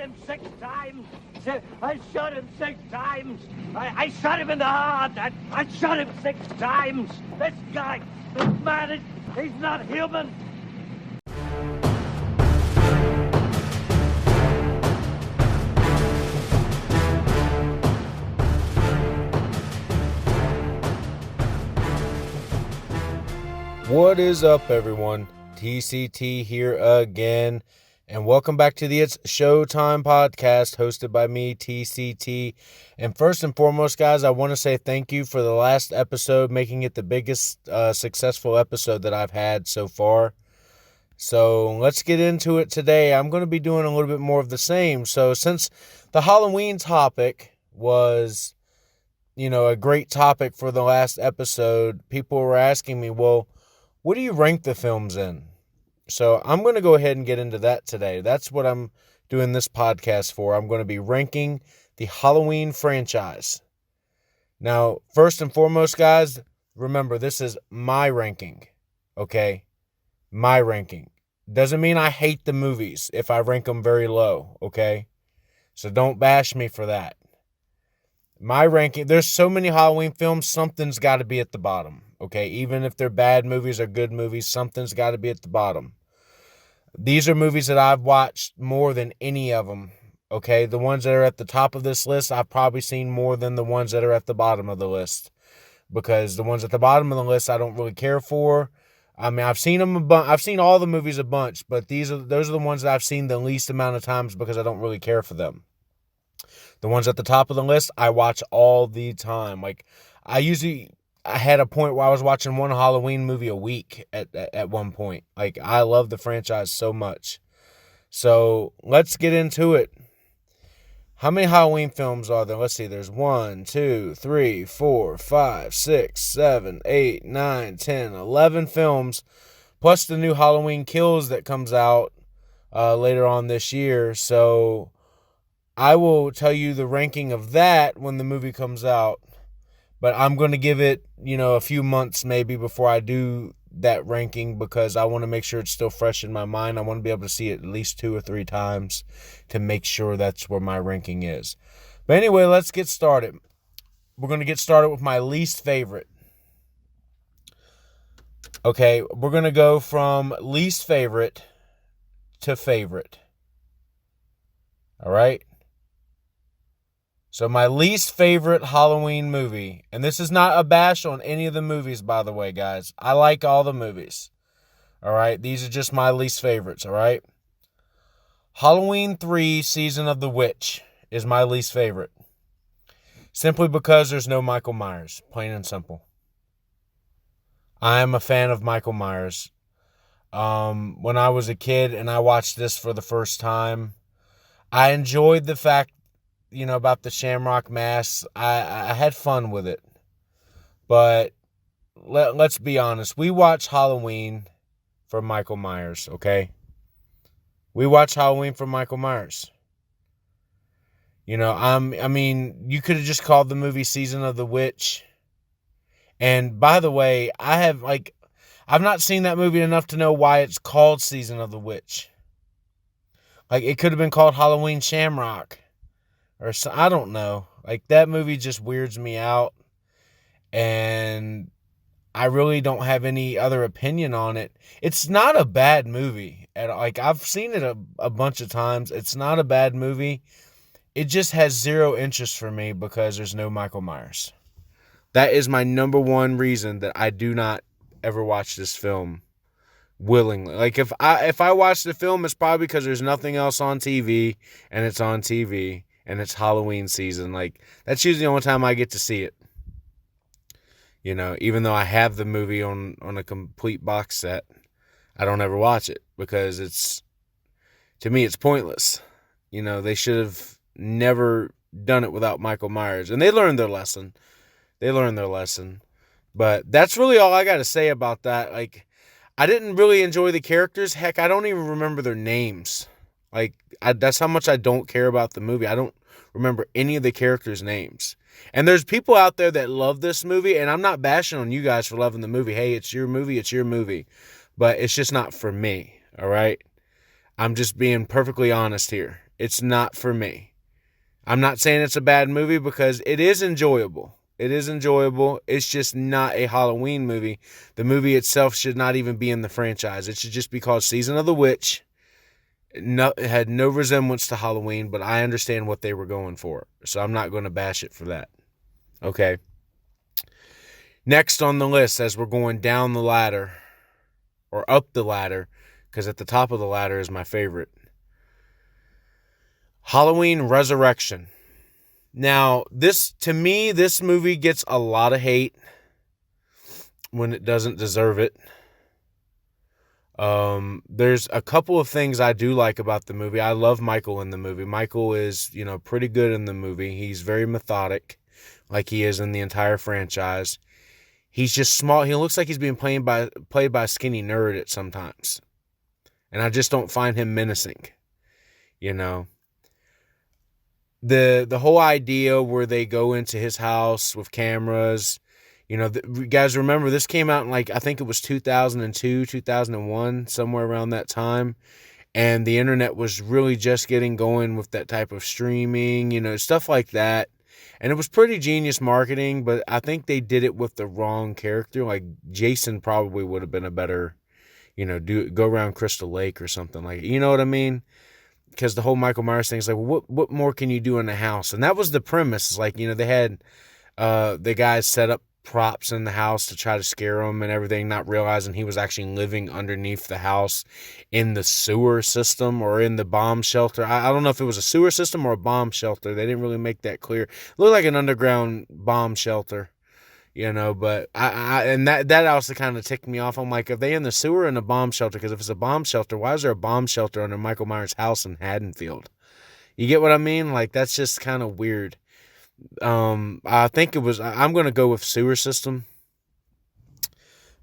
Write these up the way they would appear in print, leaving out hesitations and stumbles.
him 6 times. I shot him 6 times. I shot him in the heart. I shot him 6 times. This guy, this man, he's not human. What is up, everyone? TCT here again, and welcome back to the It's Showtime podcast hosted by me, TCT. And first and foremost, guys, I want to say thank you for the last episode, making it the biggest successful episode that I've had so far. So let's get into it today. I'm going to be doing a little bit more of the same. So since the Halloween topic was, a great topic for the last episode, people were asking me, well, what do you rank the films in? So I'm going to go ahead and get into that today. That's what I'm doing this podcast for. I'm going to be ranking the Halloween franchise. Now, first and foremost, guys, remember, this is my ranking, okay? My ranking. Doesn't mean I hate the movies if I rank them very low, okay? So don't bash me for that. My ranking, there's so many Halloween films, something's got to be at the bottom. Okay, even if they're bad movies or good movies, something's got to be at the bottom. These are movies that I've watched more than any of them. Okay, the ones that are at the top of this list, I've probably seen more than the ones that are at the bottom of the list. Because the ones at the bottom of the list, I don't really care for. I mean, I've seen them I've seen all the movies a bunch, but those are the ones that I've seen the least amount of times because I don't really care for them. The ones at the top of the list, I watch all the time. Like, I had a point where I was watching one Halloween movie a week at one point. Like, I love the franchise so much. So, let's get into it. How many Halloween films are there? Let's see. There's 1, 2, 3, 4, 5, 6, 7, 8, 9, 10, 11 films. Plus the new Halloween Kills that comes out later on this year. So, I will tell you the ranking of that when the movie comes out. But I'm going to give it, a few months maybe before I do that ranking because I want to make sure it's still fresh in my mind. I want to be able to see it at least 2 or 3 times to make sure that's where my ranking is. But anyway, let's get started. We're going to get started with my least favorite. Okay, we're going to go from least favorite to favorite. All right? So my least favorite Halloween movie, and this is not a bash on any of the movies, by the way, guys. I like all the movies. All right? These are just my least favorites, all right? Halloween 3 Season of the Witch is my least favorite. Simply because there's no Michael Myers, plain and simple. I am a fan of Michael Myers. When I was a kid and I watched this for the first time, I enjoyed the fact about the Shamrock Mask. I had fun with it. But let's be honest. We watch Halloween for Michael Myers, okay? We watch Halloween for Michael Myers. You could have just called the movie Season of the Witch. And by the way, I've not seen that movie enough to know why it's called Season of the Witch. Like, it could have been called Halloween Shamrock. Or so, I don't know. Like, that movie just weirds me out. And I really don't have any other opinion on it. It's not a bad movie. Like, I've seen it a bunch of times. It's not a bad movie. It just has zero interest for me because there's no Michael Myers. That is my number one reason that I do not ever watch this film willingly. Like, if I watch the film, it's probably because there's nothing else on TV, and it's on TV. And it's Halloween season. Like, that's usually the only time I get to see it. Even though I have the movie on a complete box set, I don't ever watch it because to me, it's pointless. They should have never done it without Michael Myers. And they learned their lesson. But that's really all I got to say about that. Like, I didn't really enjoy the characters. Heck, I don't even remember their names. Like, that's how much I don't care about the movie. I don't remember any of the characters' names. And there's people out there that love this movie, and I'm not bashing on you guys for loving the movie. Hey, it's your movie. But it's just not for me, all right? I'm just being perfectly honest here. It's not for me. I'm not saying it's a bad movie because it is enjoyable. It is enjoyable. It's just not a Halloween movie. The movie itself should not even be in the franchise. It should just be called Season of the Witch. It had no resemblance to Halloween, but I understand what they were going for. So I'm not going to bash it for that. Okay. Next on the list, as we're going down the ladder, or up the ladder, because at the top of the ladder is my favorite. Halloween Resurrection. Now, to me, this movie gets a lot of hate when it doesn't deserve it. There's a couple of things I do like about the movie. I love Micheal in the movie. Micheal is, pretty good in the movie. He's very methodic, like he is in the entire franchise. He's just small. He looks like he's being played by a skinny nerd at sometimes. And I just don't find him menacing, The whole idea where they go into his house with cameras, guys remember this came out in I think it was 2002, 2001, somewhere around that time. And the internet was really just getting going with that type of streaming, stuff like that. And it was pretty genius marketing, but I think they did it with the wrong character. Like Jason probably would have been a better, go around Crystal Lake or something like, you know what I mean? Because the whole Michael Myers thing is like, well, what more can you do in the house? And that was the premise. It's like, they had the guys set up props in the house to try to scare him and everything, not realizing he was actually living underneath the house in the sewer system or in the bomb shelter. I don't know if it was a sewer system or a bomb shelter. They didn't really make that clear. It looked like an underground bomb shelter. But and that also kind of ticked me off. I'm like, are they in the sewer or in a bomb shelter? Because if it's a bomb shelter, why is there a bomb shelter under Michael Myers' house in Haddonfield? You get what I mean? Like, that's just kind of weird. I think I'm going to go with sewer system.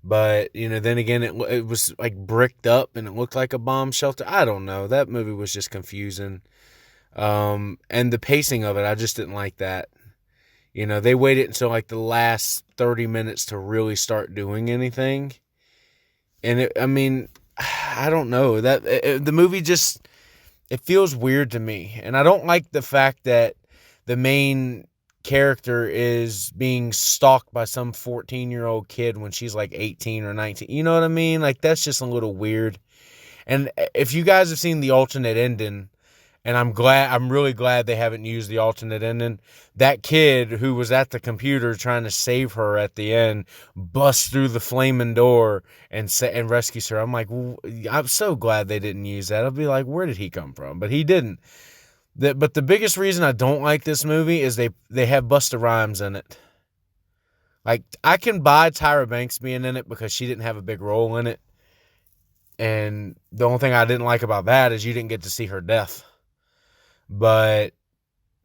But, then again, it was like bricked up and it looked like a bomb shelter. I don't know. That movie was just confusing. And the pacing of it, I just didn't like that. They waited until the last 30 minutes to really start doing anything. And I don't know. The movie just, it feels weird to me. And I don't like the fact that the main character is being stalked by some 14-year-old kid when she's 18 or 19. You know what I mean? That's just a little weird. And if you guys have seen the alternate ending, and I'm really glad they haven't used the alternate ending. That kid who was at the computer trying to save her at the end busts through the flaming door and rescues her. I'm like, I'm so glad they didn't use that. I'll be like, where did he come from? But he didn't. But the biggest reason I don't like this movie is they have Busta Rhymes in it. I can buy Tyra Banks being in it because she didn't have a big role in it. And the only thing I didn't like about that is you didn't get to see her death. But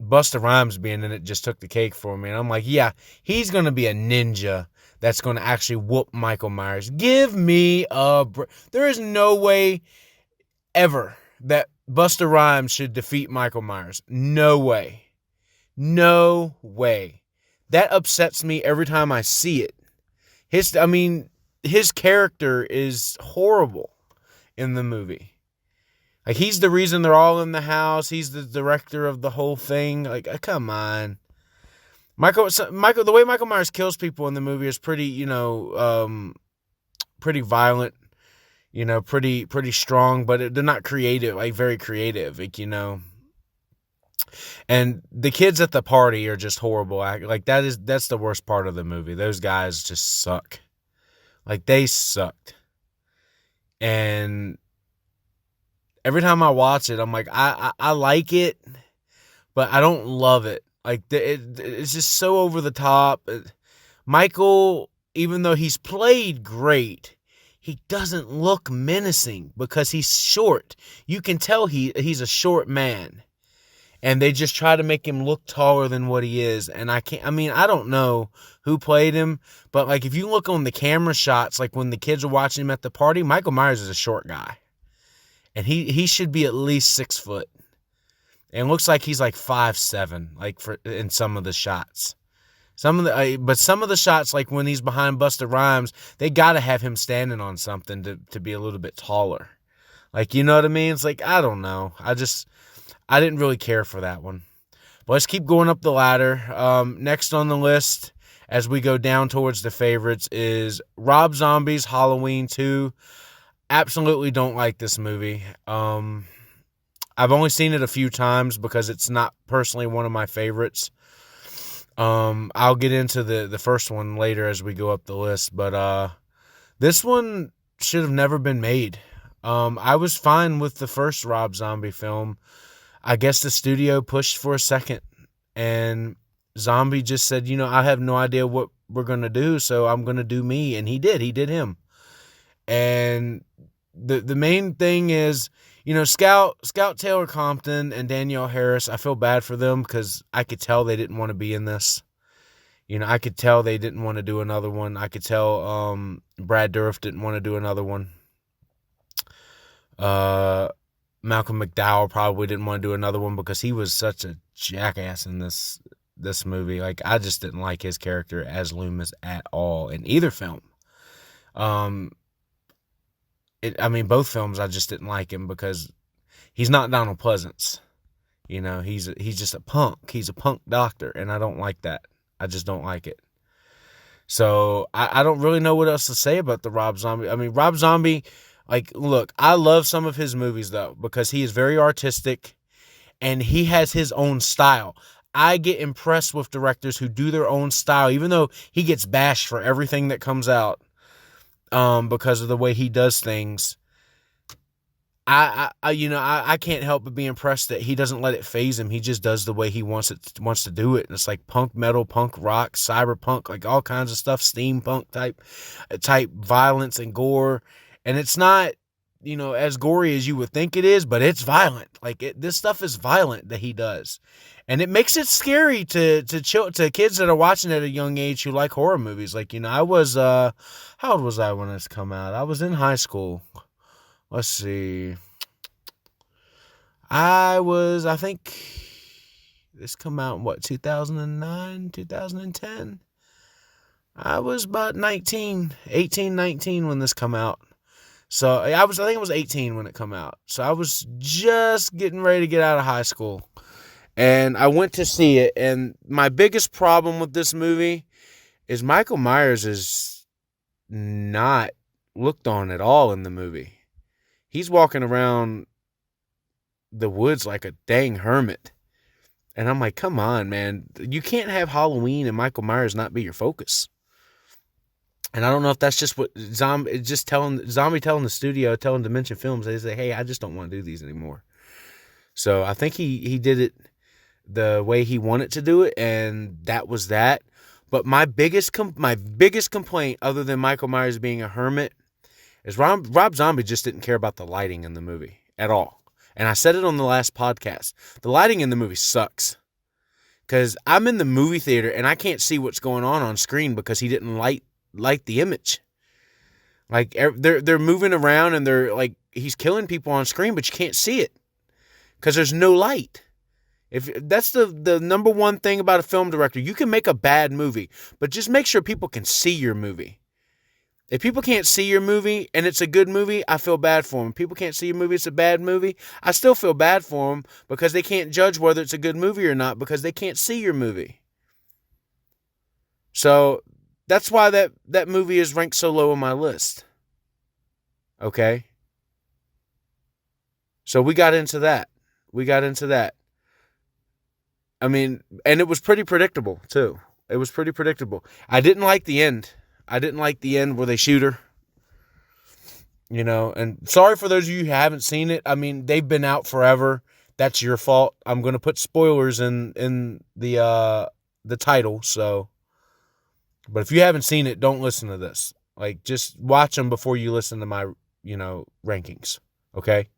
Busta Rhymes being in it just took the cake for me. And I'm like, yeah, he's going to be a ninja that's going to actually whoop Michael Myers. Give me a break. There is no way ever that Busta Rhymes should defeat Michael Myers. No way. No way. That upsets me every time I see it. His character is horrible in the movie. He's the reason they're all in the house. He's the director of the whole thing. Come on. Michael, the way Michael Myers kills people in the movie is pretty, pretty violent, pretty strong, but they're not creative, very creative, And the kids at the party are just horrible. That's the worst part of the movie. Those guys just suck. They sucked. And every time I watch it, I'm like, I like it, but I don't love it. It's just so over the top. Michael, even though he's played great, he doesn't look menacing because he's short. You can tell he's a short man. And they just try to make him look taller than what he is. And I don't know who played him, but if you look on the camera shots, when the kids are watching him at the party, Michael Myers is a short guy. And he should be at least 6 foot. And it looks like he's 5'7", in some of the shots. But some of the shots, when he's behind Busta Rhymes, they gotta have him standing on something to be a little bit taller. You know what I mean? It's I don't know. I didn't really care for that one. But let's keep going up the ladder. Next on the list, as we go down towards the favorites, is Rob Zombie's Halloween 2. Absolutely don't like this movie. I've only seen it a few times because it's not personally one of my favorites. I'll get into the first one later as we go up the list, but this one should have never been made. I was fine with the first Rob Zombie film. I guess the studio pushed for a second, and Zombie just said, I have no idea what we're going to do, so I'm going to do me, and he did him. And the main thing is, Scout Taylor Compton and Danielle Harris, I feel bad for them because I could tell they didn't want to be in this. I could tell they didn't want to do another one. I could tell Brad Dourif didn't want to do another one. Malcolm McDowell probably didn't want to do another one because he was such a jackass in this movie. Like, I just didn't like his character as Loomis at all in either film. Both films I just didn't like him because he's not Donald Pleasance. He's just a punk. He's a punk doctor, and I don't like that. I just don't like it. So I don't really know what else to say about the Rob Zombie. Rob Zombie, look, I love some of his movies, though, because he is very artistic, and he has his own style. I get impressed with directors who do their own style, even though he gets bashed for everything that comes out because of the way he does things. I can't help but be impressed that he doesn't let it faze him. He just does the way he wants to do it. And it's like punk metal, punk rock, cyberpunk, like all kinds of stuff, steampunk type violence and gore. And it's not, as gory as you would think it is, but it's violent. This stuff is violent that he does. And it makes it scary to kids that are watching at a young age who like horror movies. I was, how old was I when this come out? I was in high school. Let's see. I think this come out in 2009, 2010? I was about 18, 19 when this come out. So I think I was 18 when it come out. So I was just getting ready to get out of high school. And I went to see it. And my biggest problem with this movie is Michael Myers is not looked on at all in the movie. He's walking around the woods like a dang hermit. And I'm like, come on, man. You can't have Halloween and Michael Myers not be your focus. And I don't know if that's just what Zombie telling the studio, telling Dimension Films, they say, hey, I just don't want to do these anymore. So I think he did it the way he wanted to do it, and that was that. But my biggest complaint, other than Michael Myers being a hermit, is Rob Zombie just didn't care about the lighting in the movie at all. And I said it on the last podcast. The lighting in the movie sucks. Because I'm in the movie theater and I can't see what's going on screen because he didn't light the image. They're moving around and they're he's killing people on screen, but you can't see it because there's no light. If that's the number one thing about a film director, you can make a bad movie, but just make sure people can see your movie. If people can't see your movie and it's a good movie, I feel bad for them. If people can't see your movie, it's a bad movie, I still feel bad for them because they can't judge whether it's a good movie or not because they can't see your movie. So that's why that movie is ranked so low on my list. Okay? So we got into that. And it was pretty predictable, too. It was pretty predictable. I didn't like the end. Where they shoot her. And sorry for those of you who haven't seen it. They've been out forever. That's your fault. I'm going to put spoilers in the title, so. But if you haven't seen it, don't listen to this. Just watch them before you listen to my, rankings. Okay?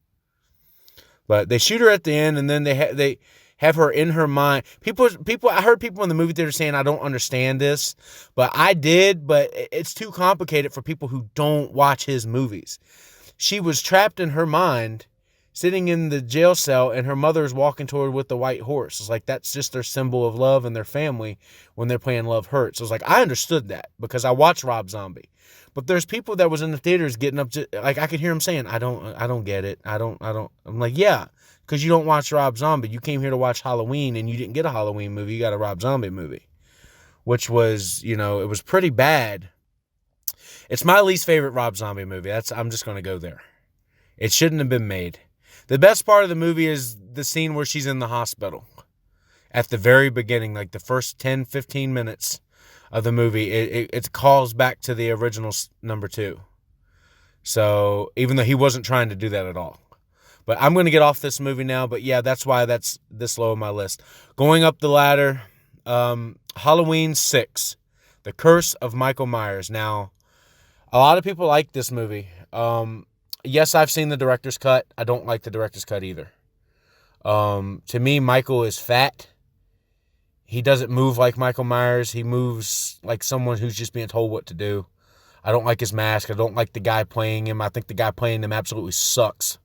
But they shoot her at the end, and then they have her in her mind. I heard people in the movie theater saying, I don't understand this, but I did, but it's too complicated for people who don't watch his movies. She was trapped in her mind, sitting in the jail cell, and her mother is walking toward her with the white horse. It's that's just their symbol of love and their family when they're playing Love Hurts. I understood that because I watched Rob Zombie. But there's people that was in the theaters getting up to, I could hear them saying, I don't get it. I'm like, yeah, because you don't watch Rob Zombie. You came here to watch Halloween, and you didn't get a Halloween movie. You got a Rob Zombie movie, which was, it was pretty bad. It's my least favorite Rob Zombie movie. I'm just going to go there. It shouldn't have been made. The best part of the movie is the scene where she's in the hospital. At the very beginning, like the first 10, 15 minutes of the movie, it calls back to the original number 2. So, even though he wasn't trying to do that at all. But I'm going to get off this movie now. But yeah, that's why that's this low on my list. Going up the ladder, Halloween 6, The Curse of Michael Myers. Now, a lot of people like this movie. Yes, I've seen the director's cut. I don't like the director's cut either. To me, Michael is fat. He doesn't move like Michael Myers. He moves like someone who's just being told what to do. I don't like his mask. I don't like the guy playing him. I think the guy playing him absolutely sucks.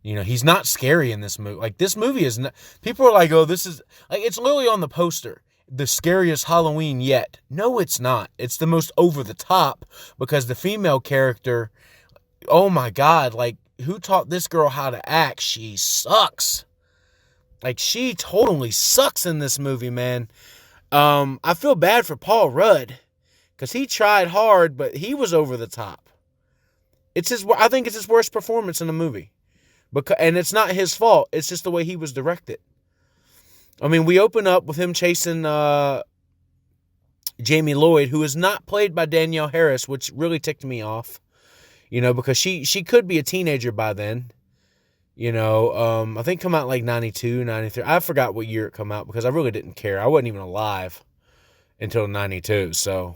He's not scary in this movie. Like, this movie is not... People are like, oh, this is... Like, it's literally on the poster. The scariest Halloween yet. No, it's not. It's the most over the top because the female character... Oh, my God. Like, who taught this girl how to act? She sucks. Like, she totally sucks in this movie, man. I feel bad for Paul Rudd because he tried hard, but he was over the top. I think it's his worst performance in the movie. And it's not his fault. It's just the way he was directed. I mean, we open up with him chasing Jamie Lloyd, who is not played by Danielle Harris, which really ticked me off. Because she could be a teenager by then. I think come out like 92, 93. I forgot what year it come out because I really didn't care. I wasn't even alive until 92, so...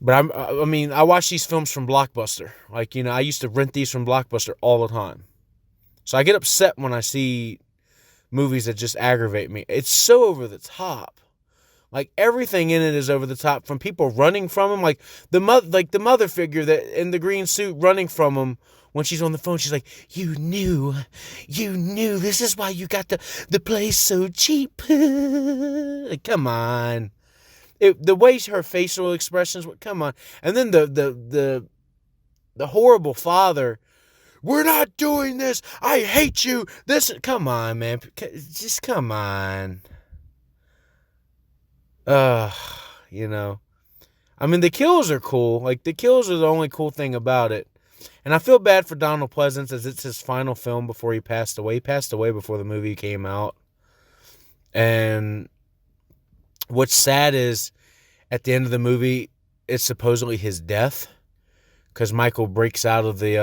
But I watch these films from Blockbuster. Like, I used to rent these from Blockbuster all the time. So I get upset when I see movies that just aggravate me. It's so over the top. Like, everything in it is over the top. From people running from him, like the mother figure that in the green suit running from him when she's on the phone. She's like, you knew. This is why you got the place so cheap. Like, come on. The way her facial expressions, come on. And then the horrible father, we're not doing this. I hate you. Come on, man. Just come on. I mean, the kills are cool. Like, the kills are the only cool thing about it. And I feel bad for Donald Pleasance as it's his final film before he passed away. He passed away before the movie came out. And what's sad is at the end of the movie, it's supposedly his death because Michael breaks out of the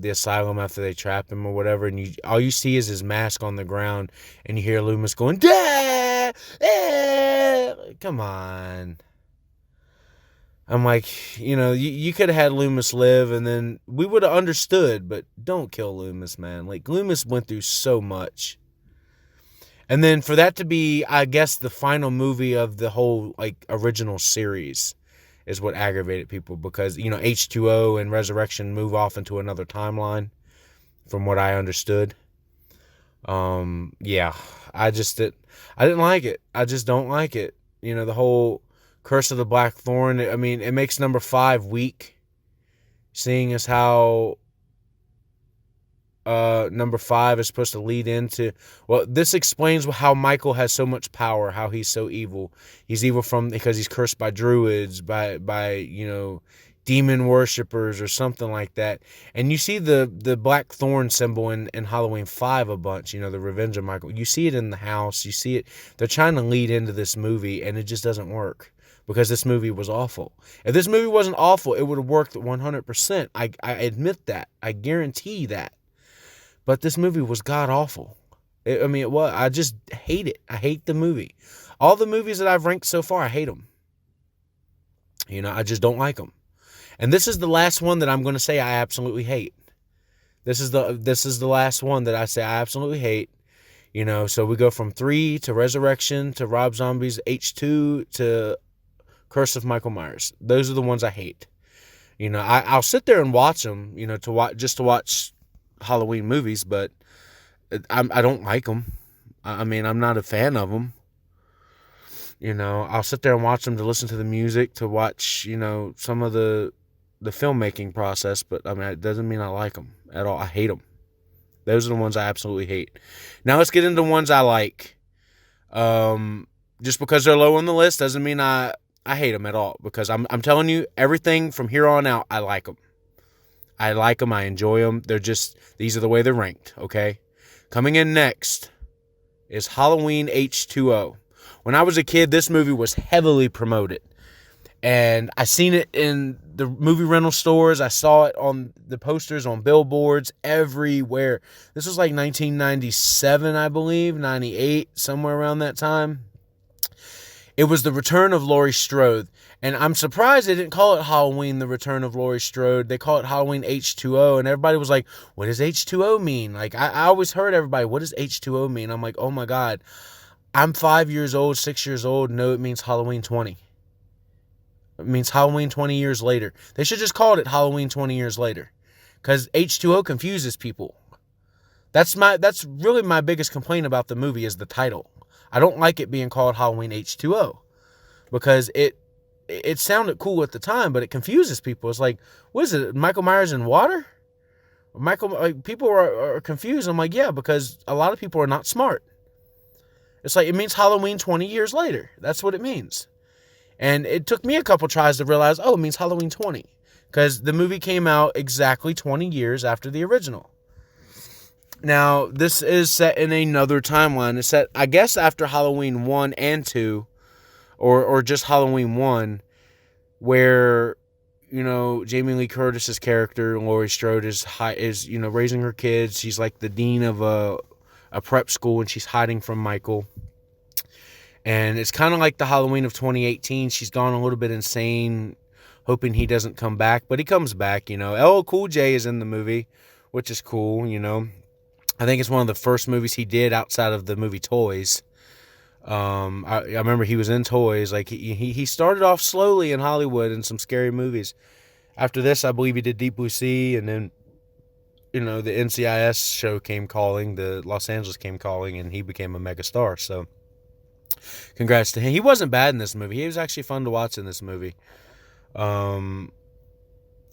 asylum after they trap him or whatever, and all you see is his mask on the ground, and you hear Loomis going, "Dad, come on." I'm like, you could have had Loomis live, and then we would have understood, but don't kill Loomis, man. Like, Loomis went through so much. And then for that to be, I guess, the final movie of the whole, like, original series is what aggravated people because, H2O and Resurrection move off into another timeline from what I understood. Yeah, I didn't like it. I just don't like it. The whole Curse of the Black Thorn, I mean, it makes number 5 weak, seeing as how number 5 is supposed to lead into... Well, this explains how Michael has so much power, how he's so evil. He's evil because he's cursed by druids, by demon worshippers or something like that. And you see the black thorn symbol in Halloween 5 a bunch, the Revenge of Michael. You see it in the house. You see it. They're trying to lead into this movie, and it just doesn't work because this movie was awful. If this movie wasn't awful, it would have worked 100%. I admit that. I guarantee that. But this movie was god-awful. It was. I just hate it. I hate the movie. All the movies that I've ranked so far, I hate them. I just don't like them. And this is the last one that I'm going to say I absolutely hate. This is the last one that I say I absolutely hate. So we go from 3 to Resurrection to Rob Zombie's H2 to Curse of Michael Myers. Those are the ones I hate. I'll sit there and watch them, to watch Halloween movies, but I don't like them. I mean, I'm not a fan of them. I'll sit there and watch them to listen to the music, to watch, some of the filmmaking process, but I mean, it doesn't mean I like them at all. I hate them. Those are the ones I absolutely hate. Now let's get into ones I like. Just because they're low on the list doesn't mean I hate them at all. Because I'm telling you, everything from here on out, I like them. I like them. I enjoy them. These are the way they're ranked, okay? Coming in next is Halloween H2O. When I was a kid, this movie was heavily promoted. And I seen it in the movie rental stores. I saw it on the posters, on billboards, everywhere. This was like 1997, I believe, 98, somewhere around that time. It was the return of Laurie Strode. And I'm surprised they didn't call it Halloween, the return of Laurie Strode. They call it Halloween H2O. And everybody was like, what does H2O mean? Like, I always heard everybody, what does H2O mean? I'm like, oh my God. I'm 5 years old, 6 years old. No, it means Halloween 20. It means Halloween 20 years later. They should just call it Halloween 20 years later. Because H2O confuses people. That's really my biggest complaint about the movie is the title. I don't like it being called Halloween H2O. Because it sounded cool at the time, but it confuses people. It's like, what is it? Michael Myers in water? People are confused. I'm like, yeah, because a lot of people are not smart. It's like, it means Halloween 20 years later. That's what it means. And it took me a couple tries to realize, oh, it means Halloween 20. Because the movie came out exactly 20 years after the original. Now, this is set in another timeline. It's set, I guess, after Halloween 1 and 2. Or just Halloween 1, where, Jamie Lee Curtis's character, Laurie Strode, is raising her kids. She's like the dean of a prep school, and she's hiding from Michael. And it's kind of like the Halloween of 2018. She's gone a little bit insane, hoping he doesn't come back. But he comes back, LL Cool J is in the movie, which is cool, I think it's one of the first movies he did outside of the movie Toys. I remember he was in Toys. Like he started off slowly in Hollywood in some scary movies. After this, I believe he did Deep Blue Sea, and then the NCIS show came calling, the Los Angeles came calling, and he became a mega star. So congrats to him. He wasn't bad in this movie. He was actually fun to watch in this movie.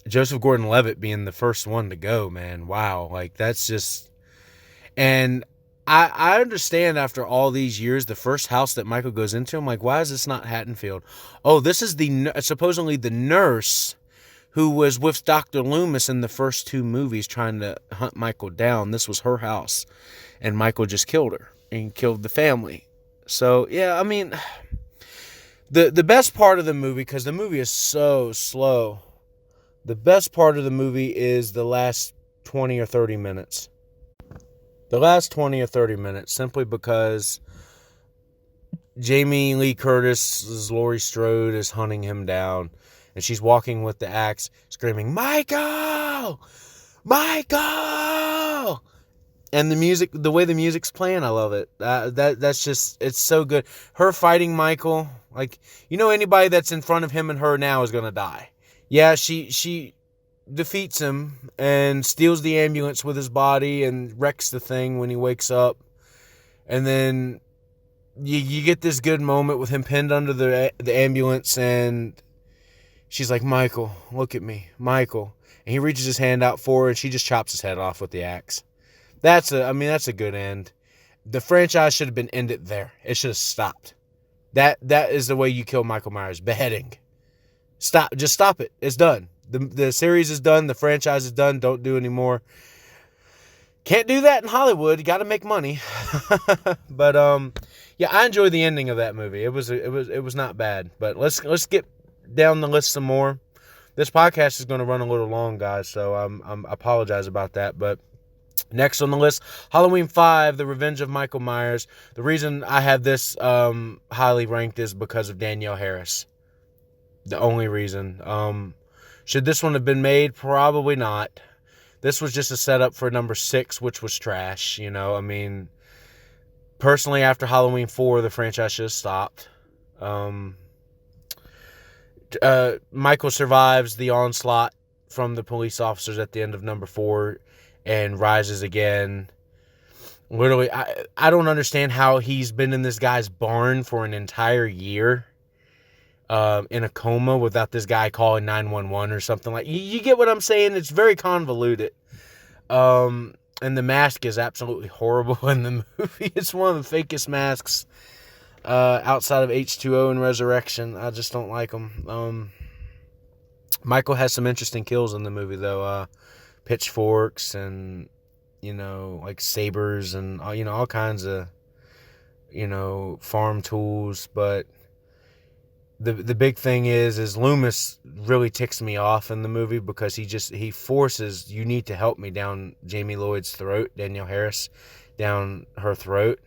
Joseph Gordon-Levitt being the first one to go, man. Wow. Like, that's just... And I understand after all these years, the first house that Michael goes into, I'm like, why is this not Haddonfield? Oh, this is supposedly the nurse who was with Dr. Loomis in the first two movies trying to hunt Michael down. This was her house. And Michael just killed her and killed the family. So, yeah, I mean, the best part of the movie, because the movie is so slow, the best part of the movie is the last 20 or 30 minutes. The last 20 or 30 minutes, simply because Jamie Lee Curtis's Laurie Strode is hunting him down, and she's walking with the axe, screaming, Michael! Michael! And the music, the way the music's playing, I love it. That's just, it's so good. Her fighting Michael, like, anybody that's in front of him and her now is going to die. Yeah, she defeats him and steals the ambulance with his body and wrecks the thing when he wakes up. And then you get this good moment with him pinned under the ambulance, and she's like, Michael, look at me, Michael. And he reaches his hand out for her, and she just chops his head off with the axe. That's a good end. The franchise should have been ended there. It should have stopped. That is the way you kill Michael Myers, beheading. Just stop it. It's done. The series is done. The franchise is done. Don't do anymore. Can't do that in Hollywood. You got to make money. But yeah, I enjoyed the ending of that movie. It was not bad. But let's get down the list some more. This podcast is going to run a little long, guys. So I apologize about that. But next on the list, Halloween 5, The Revenge of Michael Myers. The reason I have this highly ranked is because of Danielle Harris. The only reason. Should this one have been made? Probably not. This was just a setup for number 6, which was trash. Personally, after Halloween 4, the franchise should have stopped. Michael survives the onslaught from the police officers at the end of number 4 and rises again. Literally, I don't understand how he's been in this guy's barn for an entire year. In a coma without this guy calling 911 or something like. You get what I'm saying? It's very convoluted. And the mask is absolutely horrible in the movie. It's one of the fakest masks outside of H2O and Resurrection. I just don't like them. Michael has some interesting kills in the movie, though. Pitchforks and, like sabers and, all kinds of, farm tools. But the big thing is Loomis really ticks me off in the movie because he forces, you need to help me, down Jamie Lloyd's throat, Danielle Harris, down her throat.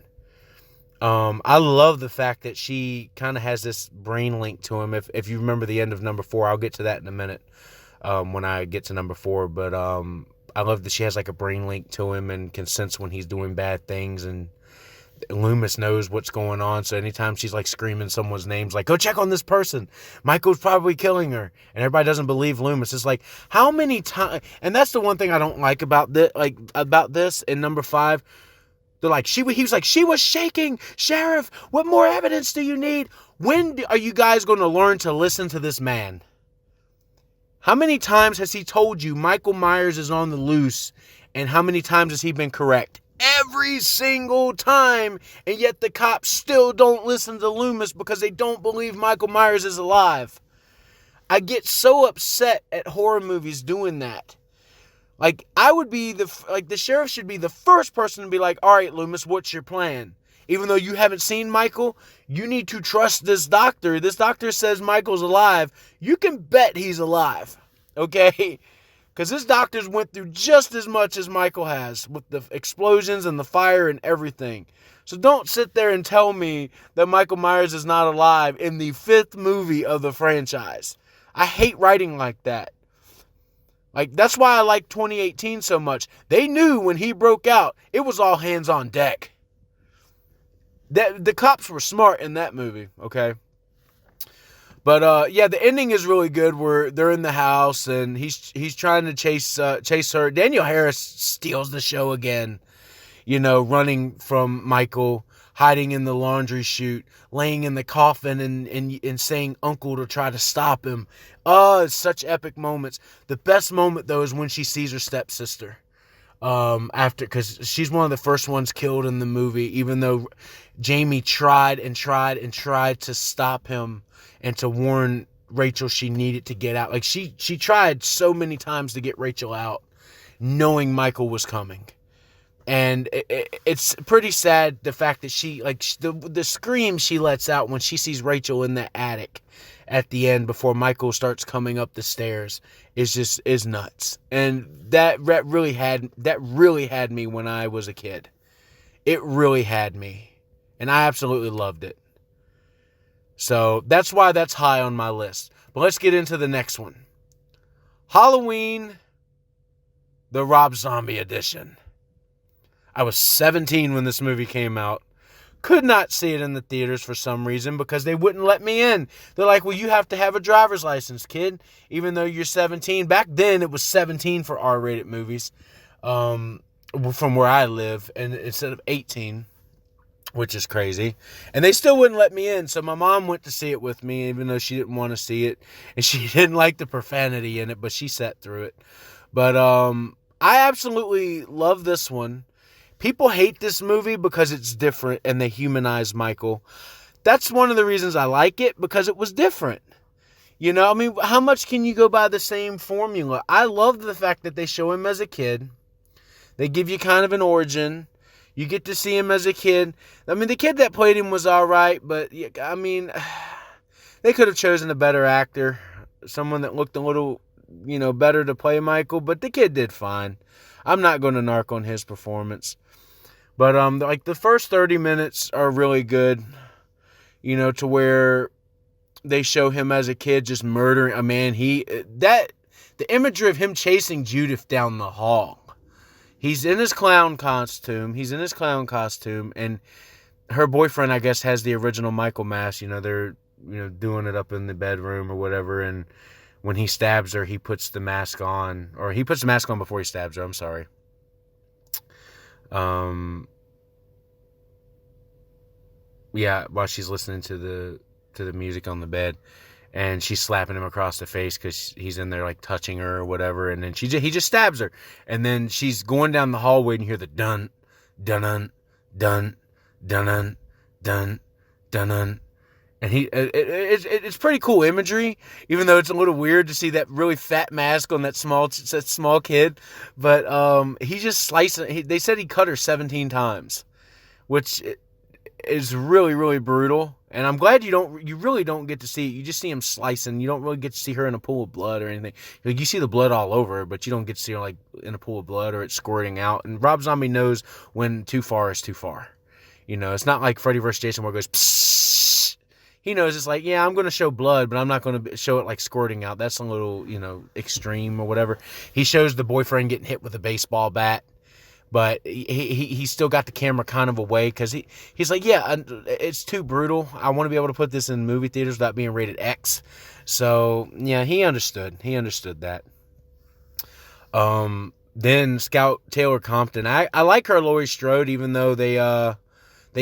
I love the fact that she kind of has this brain link to him. If you remember the end of number 4, I'll get to that in a minute when I get to number 4. But I love that she has like a brain link to him and can sense when he's doing bad things, and Loomis knows what's going on. So anytime she's like screaming someone's names, like, go check on this person, Michael's probably killing her, and everybody doesn't believe Loomis. It's like, how many times? And that's the one thing I don't like about this in number 5. They're like, he was like, she was shaking. Sheriff, what more evidence do you need? When are you guys going to learn to listen to this man? How many times has he told you Michael Myers is on the loose? And how many times has he been correct? Every single time. And yet the cops still don't listen to Loomis because they don't believe Michael Myers is alive. I get so upset at horror movies doing that. Like, the sheriff should be the first person to be like, all right, Loomis, what's your plan? Even though you haven't seen Michael, you need to trust this doctor. This doctor says Michael's alive. You can bet he's alive, okay? Because this doctor's went through just as much as Michael has with the explosions and the fire and everything. So don't sit there and tell me that Michael Myers is not alive in the 5th movie of the franchise. I hate writing like that. Like, that's why I like 2018 so much. They knew when he broke out, it was all hands on deck. The cops were smart in that movie, okay? But, yeah, the ending is really good where they're in the house and he's trying to chase her. Danielle Harris steals the show again, running from Michael, hiding in the laundry chute, laying in the coffin and saying uncle to try to stop him. Oh, it's such epic moments. The best moment, though, is when she sees her stepsister. Because she's one of the first ones killed in the movie, even though Jamie tried to stop him and to warn Rachel she needed to get out. Like, she tried so many times to get Rachel out, knowing Michael was coming. And it's pretty sad, the fact that she, like, the scream she lets out when she sees Rachel in the attic at the end before Michael starts coming up the stairs is nuts. And that really had me when I was a kid. It really had me. And I absolutely loved it. So that's why that's high on my list. But let's get into the next one. Halloween, the Rob Zombie edition. I was 17 when this movie came out. Could not see it in the theaters for some reason because they wouldn't let me in. They're like, well, you have to have a driver's license, kid, even though you're 17. Back then, it was 17 for R-rated movies from where I live, and instead of 18, which is crazy. And they still wouldn't let me in, so my mom went to see it with me, even though she didn't want to see it, and she didn't like the profanity in it, but she sat through it. But I absolutely love this one. People hate this movie because it's different and they humanize Michael. That's one of the reasons I like it, because it was different. I mean, how much can you go by the same formula? I love the fact that they show him as a kid. They give you kind of an origin. You get to see him as a kid. I mean, the kid that played him was all right, but, I mean, they could have chosen a better actor. Someone that looked a little, better to play Michael, but the kid did fine. I'm not going to narc on his performance. But, like, the first 30 minutes are really good, to where they show him as a kid just murdering a man. The imagery of him chasing Judith down the hall. He's in his clown costume, and her boyfriend, I guess, has the original Michael mask. They're, doing it up in the bedroom or whatever, and when he stabs her, he puts the mask on, or he puts the mask on before he stabs her, I'm sorry. Yeah, while she's listening to the music on the bed. and she's slapping him across the face because he's in there like touching her or whatever, and then he just stabs her, and then she's going down the hallway and you hear the dun dun dun dun dun dun dun dun, and it's pretty cool imagery, even though it's a little weird to see that really fat mask on that small kid, but he just sliced. They said he cut her 17 times, which is really, really brutal. And I'm glad you really don't get to see it. You just see him slicing. You don't really get to see her in a pool of blood or anything. Like, you see the blood all over her, but you don't get to see her like in a pool of blood or it's squirting out. And Rob Zombie knows when too far is too far. You know, it's not like Freddy vs. Jason where it goes psst. He knows it's like, yeah, I'm going to show blood, but I'm not going to show it like squirting out. That's a little, extreme or whatever. He shows the boyfriend getting hit with a baseball bat. But he still got the camera kind of away because he's like, yeah, it's too brutal. I want to be able to put this in movie theaters without being rated X. So, yeah, he understood. He understood that. Then Scout Taylor Compton. I like her Laurie Strode, even though they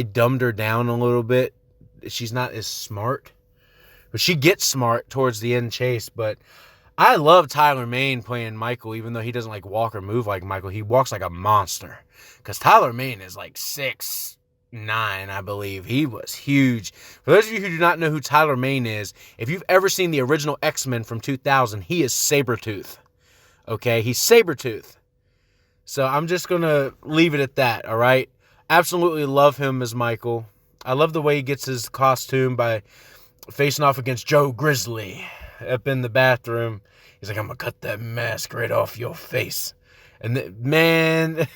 dumbed her down a little bit. She's not as smart. But she gets smart towards the end chase, but I love Tyler Mane playing Michael, even though he doesn't like walk or move like Michael. He walks like a monster. Because Tyler Mane is like 6'9", I believe. He was huge. For those of you who do not know who Tyler Mane is, if you've ever seen the original X-Men from 2000, he is Sabretooth. Okay? He's Sabretooth. So I'm just going to leave it at that, all right? Absolutely love him as Michael. I love the way he gets his costume by facing off against Joe Grizzly up in the bathroom. He's like, I'm going to cut that mask right off your face. And the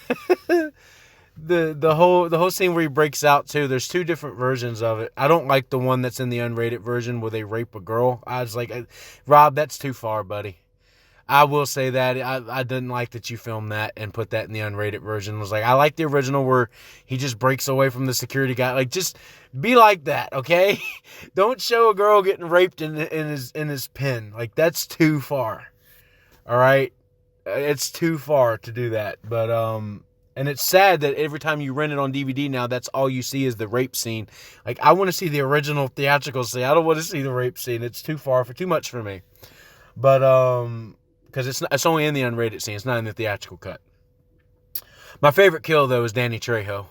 whole scene where he breaks out too, there's two different versions of it. I don't like the one that's in the unrated version where they rape a girl. I was like, Rob, that's too far, buddy. I will say that. I didn't like that you filmed that and put that in the unrated version. I was like, I like the original where he just breaks away from the security guy. Like, just be like that, okay? Don't show a girl getting raped in his pen. Like, that's too far. All right? It's too far to do that. But, and it's sad that every time you rent it on DVD now, that's all you see is the rape scene. Like, I want to see the original theatrical scene. I don't want to see the rape scene. It's too much for me. But, because it's only in the unrated scene. It's not in the theatrical cut. My favorite kill, though, is Danny Trejo.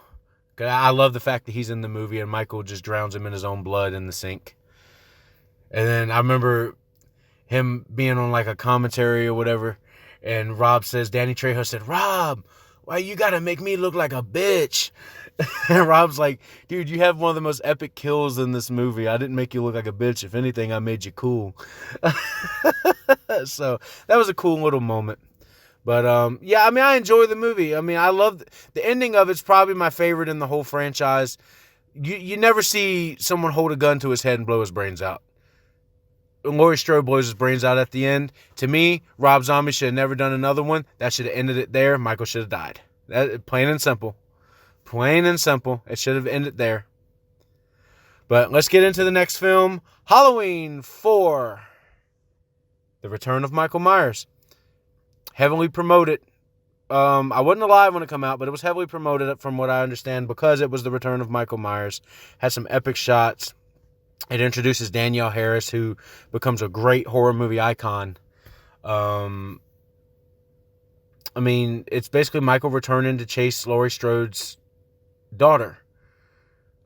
I love the fact that he's in the movie and Michael just drowns him in his own blood in the sink. And then I remember him being on like a commentary or whatever, and Rob says, Danny Trejo said, Rob, why you gotta make me look like a bitch? And Rob's like, dude, you have one of the most epic kills in this movie. I didn't make you look like a bitch. If anything, I made you cool. So that was a cool little moment. But, yeah, I mean, I enjoy the movie. I mean, I love the ending of it's probably my favorite in the whole franchise. You never see someone hold a gun to his head and blow his brains out. Laurie Strode blows his brains out at the end. To me, Rob Zombie should have never done another one. That should have ended it there. Michael should have died. Plain and simple. Plain and simple. It should have ended there. But let's get into the next film. Halloween 4. The Return of Michael Myers. Heavily promoted. I wasn't alive when it came out, but it was heavily promoted from what I understand because it was the return of Michael Myers. Had some epic shots. It introduces Danielle Harris, who becomes a great horror movie icon. I mean, it's basically Michael returning to chase Laurie Strode's daughter,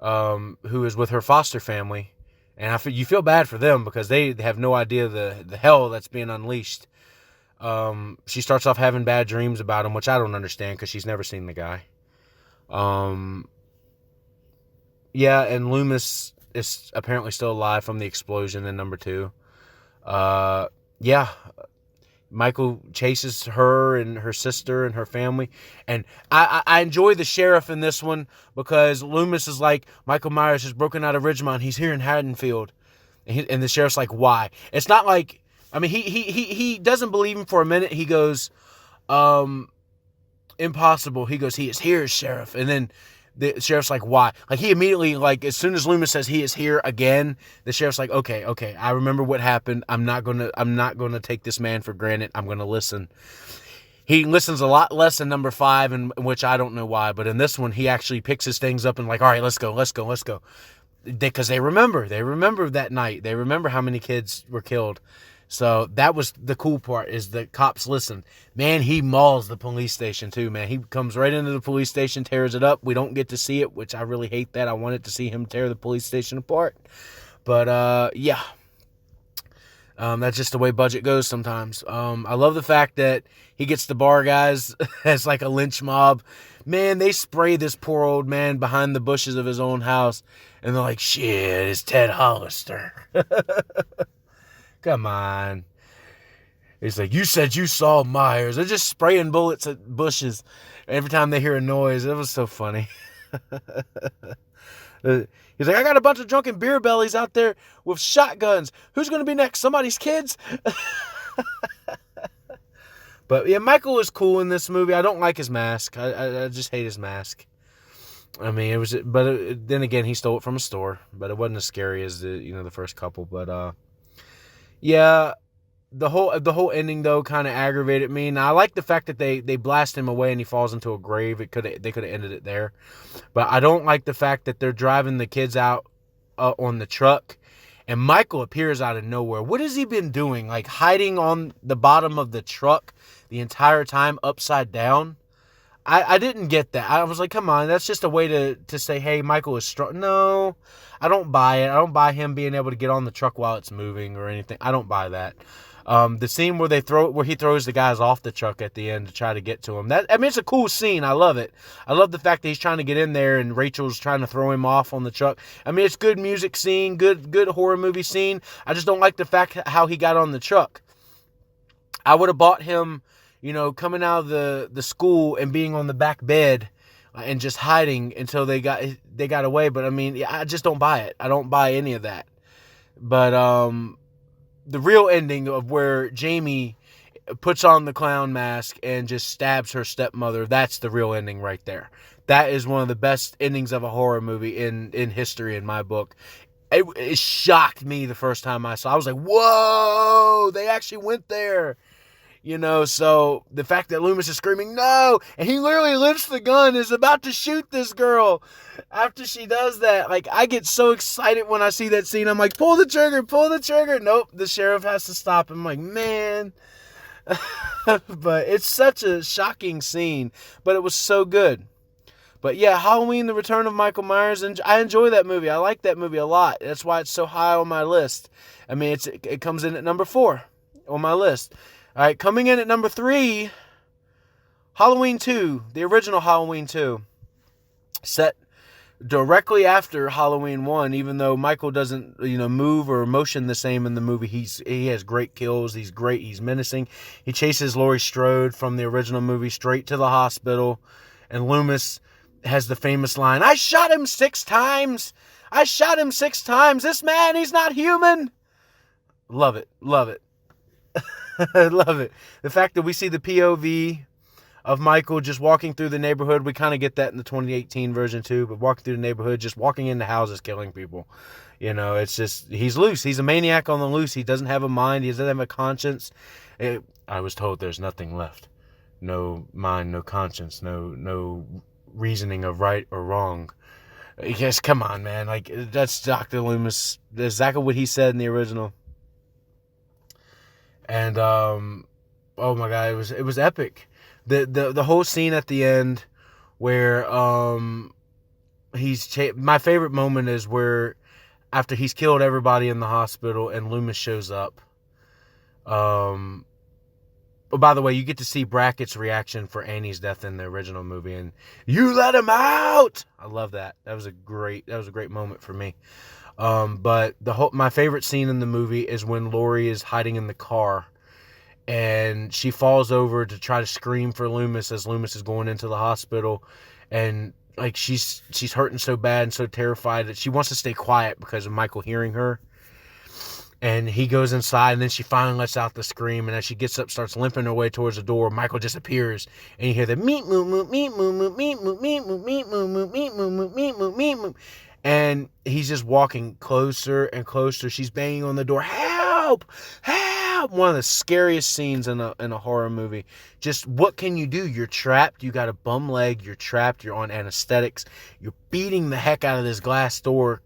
who is with her foster family. And you feel bad for them because they have no idea the hell that's being unleashed. She starts off having bad dreams about him, which I don't understand because she's never seen the guy. Yeah, and Loomis is apparently still alive from the explosion in number 2. Yeah, Michael chases her and her sister and her family. And I enjoy the sheriff in this one because Loomis is like, Michael Myers has broken out of Ridgemont. He's here in Haddonfield. And the sheriff's like, why? It's not like, I mean, he doesn't believe him for a minute. He goes, impossible. He goes, he is here, sheriff. And then the sheriff's like, why? Like, he immediately, like, as soon as Loomis says he is here again, the sheriff's like, okay, I remember what happened. I'm not gonna take this man for granted. I'm gonna listen. He listens a lot less in number 5, in which I don't know why, but in this one, he actually picks his things up and like, all right, let's go. because they remember that night. They remember how many kids were killed. So that was the cool part, is the cops listen. Man, he mauls the police station too, man. He comes right into the police station, tears it up. We don't get to see it, which I really hate that. I wanted to see him tear the police station apart. But, yeah. That's just the way budget goes sometimes. I love the fact that he gets the bar guys as like a lynch mob. Man, they spray this poor old man behind the bushes of his own house. And they're like, shit, it's Ted Hollister. Come on. He's like, you said you saw Myers. They're just spraying bullets at bushes every time they hear a noise. It was so funny. He's like, I got a bunch of drunken beer bellies out there with shotguns. Who's going to be next? Somebody's kids? But yeah, Michael is cool in this movie. I don't like his mask. I just hate his mask. I mean, it was, but then again, he stole it from a store, but it wasn't as scary as the first couple. But yeah, the whole ending though kind of aggravated me. Now I like the fact that they blast him away and he falls into a grave. They could have ended it there, but I don't like the fact that they're driving the kids out on the truck, and Michael appears out of nowhere. What has he been doing? Like hiding on the bottom of the truck the entire time, upside down? I didn't get that. I was like, come on, that's just a way to say, hey, Michael is strong. No, I don't buy it. I don't buy him being able to get on the truck while it's moving or anything. I don't buy that. The scene where he throws the guys off the truck at the end to try to get to him. It's a cool scene. I love it. I love the fact that he's trying to get in there and Rachel's trying to throw him off on the truck. I mean, it's good music scene, good horror movie scene. I just don't like the fact how he got on the truck. I would have bought him, coming out of the school and being on the back bed and just hiding until they got away. But I mean, I just don't buy it. I don't buy any of that. But the real ending of where Jamie puts on the clown mask and just stabs her stepmother, that's the real ending right there. That is one of the best endings of a horror movie in history in my book. It shocked me the first time I saw it. I was like, whoa, they actually went there. So the fact that Loomis is screaming, no, and he literally lifts the gun, is about to shoot this girl after she does that. Like, I get so excited when I see that scene. I'm like, pull the trigger. Nope, the sheriff has to stop him. I'm like, man. But it's such a shocking scene, but it was so good. But yeah, Halloween, The Return of Michael Myers, and I enjoy that movie. I like that movie a lot. That's why it's so high on my list. I mean, it comes in at number 4 on my list. All right, coming in at number 3, Halloween 2, the original Halloween 2, set directly after Halloween 1, even though Michael doesn't, move or motion the same in the movie. He has great kills. He's great. He's menacing. He chases Laurie Strode from the original movie straight to the hospital, and Loomis has the famous line, I shot him 6 times. This man, he's not human. Love it. I love it. The fact that we see the POV of Michael just walking through the neighborhood. We kind of get that in the 2018 version too, but walking through the neighborhood, just walking into houses, killing people. It's just, he's loose. He's a maniac on the loose. He doesn't have a mind. He doesn't have a conscience. I was told there's nothing left. No mind, no conscience, no reasoning of right or wrong. Yes, come on, man. Like, that's Dr. Loomis. That's exactly what he said in the original. And oh my god, it was epic. The whole scene at the end where my favorite moment is where after he's killed everybody in the hospital and Loomis shows up. But by the way, you get to see Brackett's reaction for Annie's death in the original movie, and you let him out. I love that. That was a great moment for me. But my favorite scene in the movie is when Laurie is hiding in the car and she falls over to try to scream for Loomis as Loomis is going into the hospital, and like she's hurting so bad and so terrified that she wants to stay quiet because of Michael hearing her. And he goes inside, and then she finally lets out the scream, and as she gets up, starts limping her way towards the door, Michael just appears, and you hear the meet moo moo meet moo moo meet moo meet moo meet moo moo meet moo moo meet moo meet moo. And he's just walking closer and closer. She's banging on the door. Help! Help! One of the scariest scenes in a horror movie. Just what can you do? You're trapped. You got a bum leg. You're trapped. You're on anesthetics. You're beating the heck out of this glass door.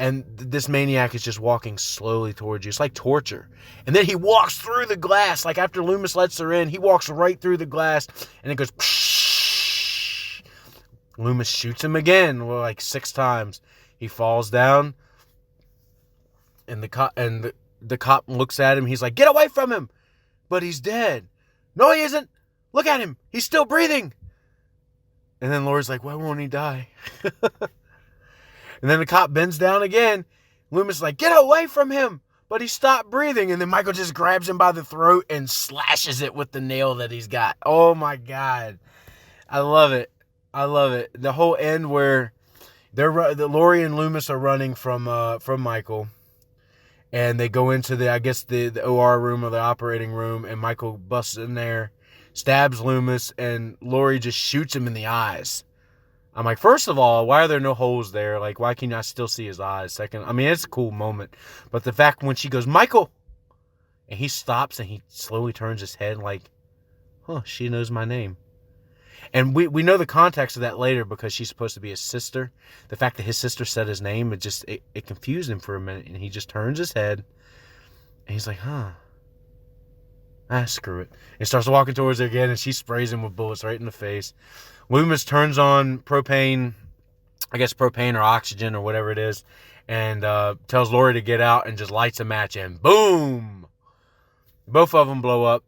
And this maniac is just walking slowly towards you. It's like torture. And then he walks through the glass. Like after Loomis lets her in, he walks right through the glass. And it goes, psh. Loomis shoots him again, like 6 times. He falls down. And the cop looks at him. He's like, get away from him. But he's dead. No, he isn't. Look at him. He's still breathing. And then Laurie's like, why won't he die? And then the cop bends down again. Loomis is like, get away from him. But he stopped breathing. And then Michael just grabs him by the throat and slashes it with the nail that he's got. Oh, my God. I love it. I love it. The whole end where Laurie and Loomis are running from Michael. And they go into the OR room or the operating room. And Michael busts in there, stabs Loomis, and Laurie just shoots him in the eyes. I'm like, first of all, why are there no holes there? Like, why can I still see his eyes? Second, I mean, it's a cool moment. But the fact when she goes, Michael! And he stops and he slowly turns his head like, she knows my name. And we know the context of that later because she's supposed to be his sister. The fact that his sister said his name, it confused him for a minute. And he just turns his head and he's like, screw it. And starts walking towards her again and she sprays him with bullets right in the face. Loomis turns on propane or oxygen or whatever it is, and tells Laurie to get out and just lights a match and boom! Both of them blow up.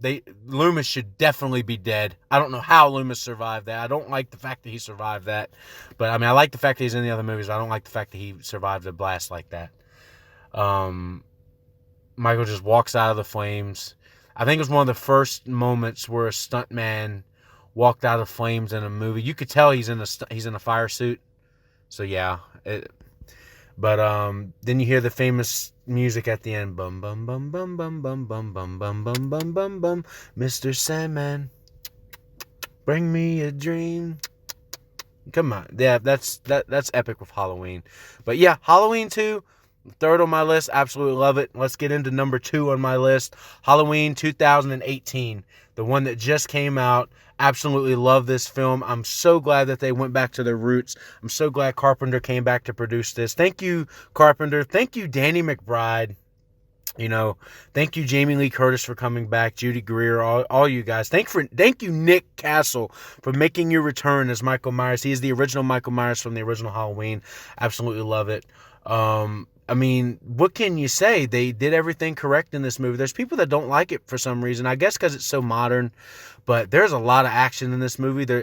Loomis should definitely be dead. I don't know how Loomis survived that. I don't like the fact that he survived that. But, I mean, I like the fact that he's in the other movies. I don't like the fact that he survived a blast like that. Michael just walks out of the flames. I think it was one of the first moments where a stuntman walked out of flames in a movie. You could tell he's in a fire suit. So yeah. But then you hear the famous music at the end. Bum bum bum bum bum bum bum bum bum bum bum bum bum. Mr. Sandman, bring me a dream. Come on. Yeah, that's epic with Halloween. But yeah, Halloween 2, third on my list. Absolutely love it. Let's get into number 2 on my list. Halloween 2018. The one that just came out. Absolutely love this film. I'm so glad that they went back to their roots. I'm so glad Carpenter came back to produce this. Thank you, Carpenter. Thank you, Danny McBride. Thank you, Jamie Lee Curtis, for coming back. Judy Greer, all you guys. Thank you, Nick Castle, for making your return as Michael Myers. He is the original Michael Myers from the original Halloween. Absolutely love it. I mean, what can you say? They did everything correct in this movie. There's people that don't like it for some reason. I guess because it's so modern. But there's a lot of action in this movie. He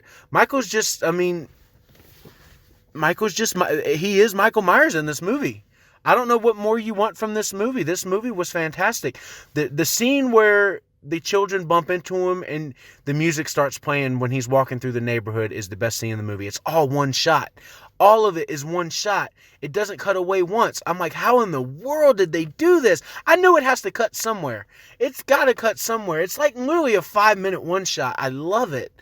is Michael Myers in this movie. I don't know what more you want from this movie. This movie was fantastic. The scene where the children bump into him and the music starts playing when he's walking through the neighborhood is the best scene in the movie. It's all one shot. All of it is one shot. It doesn't cut away once. I'm like, how in the world did they do this? I know it has to cut somewhere. It's got to cut somewhere. It's like literally a 5-minute one shot. I love it.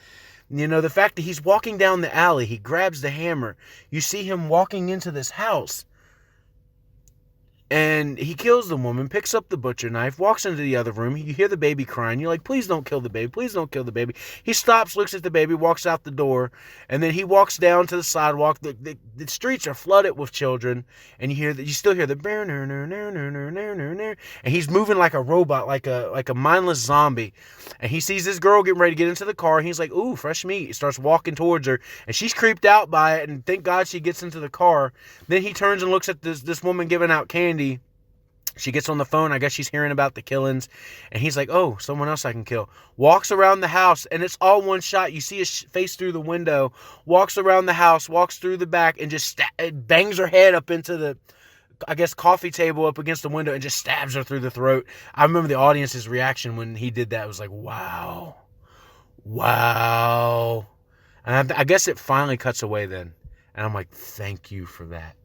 The fact that he's walking down the alley, he grabs the hammer. You see him walking into this house. And he kills the woman, picks up the butcher knife, walks into the other room. You hear the baby crying. You're like, please don't kill the baby. Please don't kill the baby. He stops, looks at the baby, walks out the door. And then he walks down to the sidewalk. The streets are flooded with children. And you still hear the and he's moving like a robot, like a mindless zombie. And he sees this girl getting ready to get into the car. And he's like, ooh, fresh meat. He starts walking towards her. And she's creeped out by it. And thank God she gets into the car. Then he turns and looks at this woman giving out candy. She gets on the phone. I guess she's hearing about the killings. And he's like, oh, someone else I can kill. Walks around the house, and it's all one shot. You see his face through the window. Walks around the house, walks through the back, and just bangs her head up into the, coffee table up against the window and just stabs her through the throat. I remember the audience's reaction when he did that. It was like, wow. Wow. And I guess it finally cuts away then. And I'm like, thank you for that.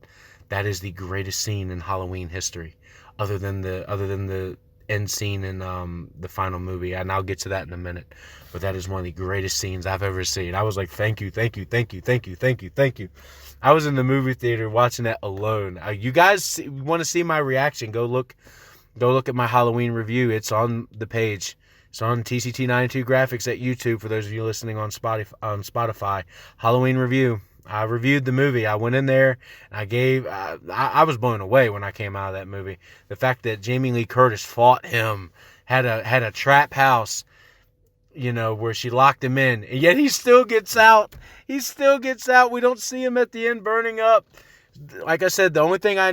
That is the greatest scene in Halloween history, other than the end scene in the final movie. And I'll get to that in a minute. But that is one of the greatest scenes I've ever seen. I was like, thank you, thank you, thank you, thank you, thank you, thank you. I was in the movie theater watching that alone. You guys want to see my reaction? Go look at my Halloween review. It's on the page. It's on TCT92 Graphics at YouTube for those of you listening on Spotify. Halloween review. I reviewed the movie. I went in there and I was blown away when I came out of that movie. The fact that Jamie Lee Curtis fought him, had a trap house, where she locked him in, and yet he still gets out. He still gets out. We don't see him at the end burning up. Like I said, the only thing I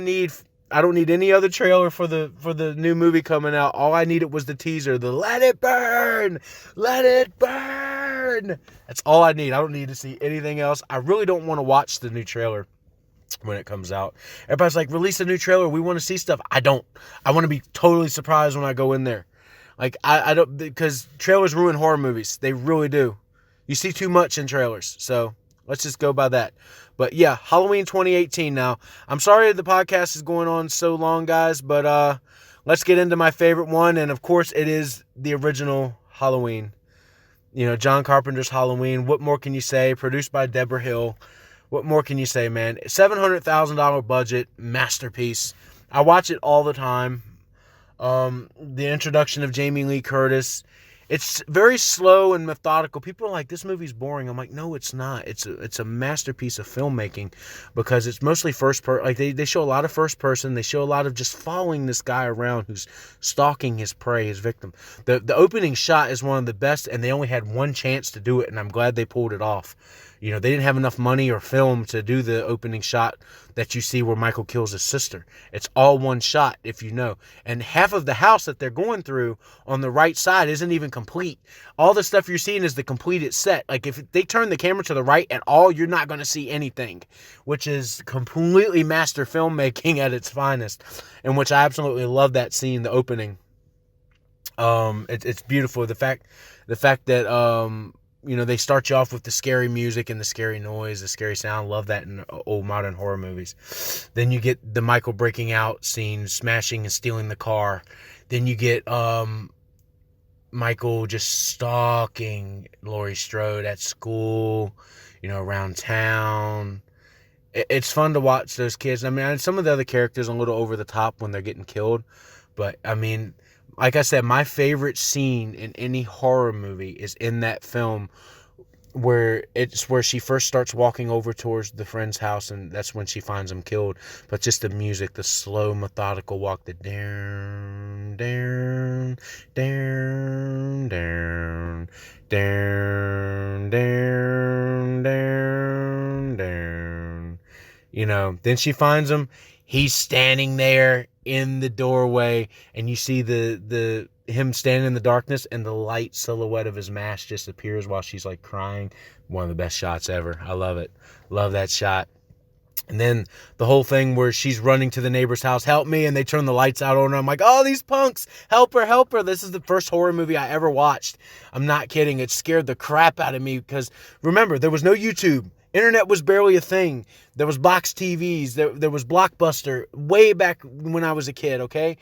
don't need any other trailer for the new movie coming out. All I needed was the teaser, the let it burn, let it burn. That's all I need. I don't need to see anything else. I really don't want to watch the new trailer when it comes out. Everybody's like, release a new trailer. We want to see stuff. I don't. I want to be totally surprised when I go in there. Like, I don't, because trailers ruin horror movies. They really do. You see too much in trailers. So let's just go by that. But yeah, Halloween 2018 now. I'm sorry the podcast is going on so long, guys, but let's get into my favorite one. And of course, it is the original Halloween. John Carpenter's Halloween. What more can you say? Produced by Deborah Hill. What more can you say, man? $700,000 budget, masterpiece. I watch it all the time. The introduction of Jamie Lee Curtis. It's very slow and methodical. People are like, this movie's boring. I'm like, no, it's not. It's a masterpiece of filmmaking, because it's mostly first person. Like they show a lot of first person. They show a lot of just following this guy around who's stalking his prey, his victim. The opening shot is one of the best, and they only had one chance to do it, and I'm glad they pulled it off. They didn't have enough money or film to do the opening shot that you see where Michael kills his sister. It's all one shot, if you know. And half of the house that they're going through on the right side isn't even complete. All the stuff you're seeing is the completed set. Like, if they turn the camera to the right at all, you're not going to see anything, which is completely master filmmaking at its finest, in which I absolutely love that scene, the opening. It's beautiful. The fact that, they start you off with the scary music and the scary noise, the scary sound. Love that in old modern horror movies. Then you get the Michael breaking out scene, smashing and stealing the car. Then you get Michael just stalking Laurie Strode at school, around town. It's fun to watch those kids. I mean, some of the other characters are a little over the top when they're getting killed. But, I mean, like I said, my favorite scene in any horror movie is in that film, where she first starts walking over towards the friend's house, and that's when she finds him killed. But just the music, the slow, methodical walk, the down, down, down, down, down, down, down, down. Then she finds him. He's standing there in the doorway, and you see the him standing in the darkness, and the light silhouette of his mask just appears while she's like crying. One of the best shots ever. I love it. Love that shot. And then the whole thing where she's running to the neighbor's house, help me, and they turn the lights out on her. I'm like, oh, these punks, help her, help her. This is the first horror movie I ever watched. I'm not kidding. It scared the crap out of me, because remember, there was no YouTube. Internet was barely a thing. There was box TVs. There was Blockbuster way back when I was a kid, okay?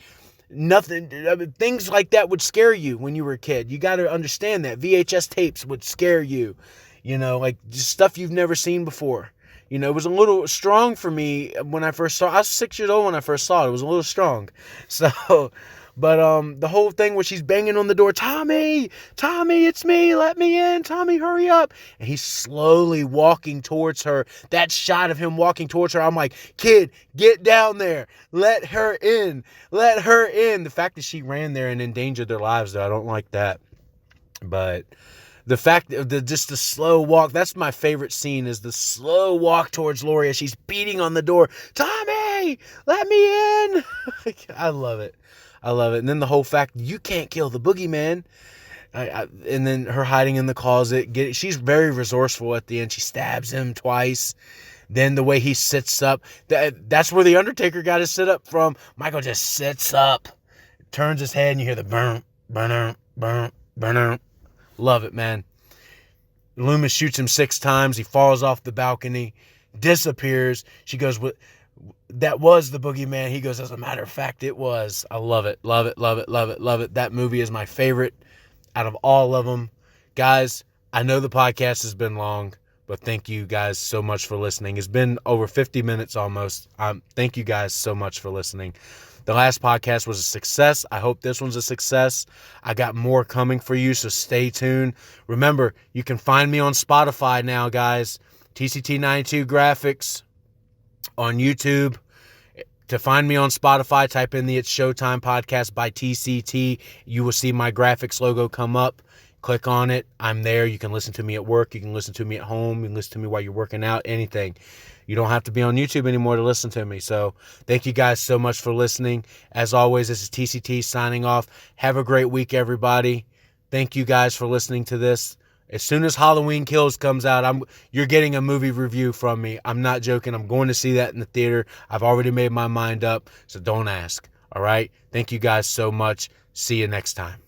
Nothing, things like that would scare you when you were a kid. You got to understand that. VHS tapes would scare you, like just stuff you've never seen before. It was a little strong for me when I first saw it. I was 6 years old when I first saw it. It was a little strong. So, but the whole thing where she's banging on the door, Tommy, it's me, let me in, Tommy, hurry up. And he's slowly walking towards her. That shot of him walking towards her, I'm like, kid, get down there. Let her in. Let her in. The fact that she ran there and endangered their lives, though, I don't like that. But the fact of just the slow walk, that's my favorite scene, is the slow walk towards Laurie as she's beating on the door. Tommy, let me in. I love it. And then the whole fact, you can't kill the boogeyman. And then her hiding in the closet. She's very resourceful at the end. She stabs him twice. Then the way he sits up. That's where the Undertaker got his sit up from. Michael just sits up. Turns his head and you hear the burn, burn, burn, burn. Love it, man. Loomis shoots him 6 times. He falls off the balcony. Disappears. She goes, that was the boogeyman. He goes, as a matter of fact, it was. I love it. Love it. Love it. Love it. Love it. That movie is my favorite out of all of them. Guys, I know the podcast has been long, but thank you guys so much for listening. It's been over 50 minutes almost. Thank you guys so much for listening. The last podcast was a success. I hope this one's a success. I got more coming for you, so stay tuned. Remember, you can find me on Spotify now, guys. TCT92 Graphics on YouTube. To find me on Spotify, type in the It's Showtime podcast by TCT. You will see my graphics logo come up. Click on it. I'm there. You can listen to me at work. You can listen to me at home. You can listen to me while you're working out, anything. You don't have to be on YouTube anymore to listen to me. So thank you guys so much for listening. As always, this is TCT signing off. Have a great week, everybody. Thank you guys for listening to this. As soon as Halloween Kills comes out, you're getting a movie review from me. I'm not joking. I'm going to see that in the theater. I've already made my mind up, so don't ask. All right? Thank you guys so much. See you next time.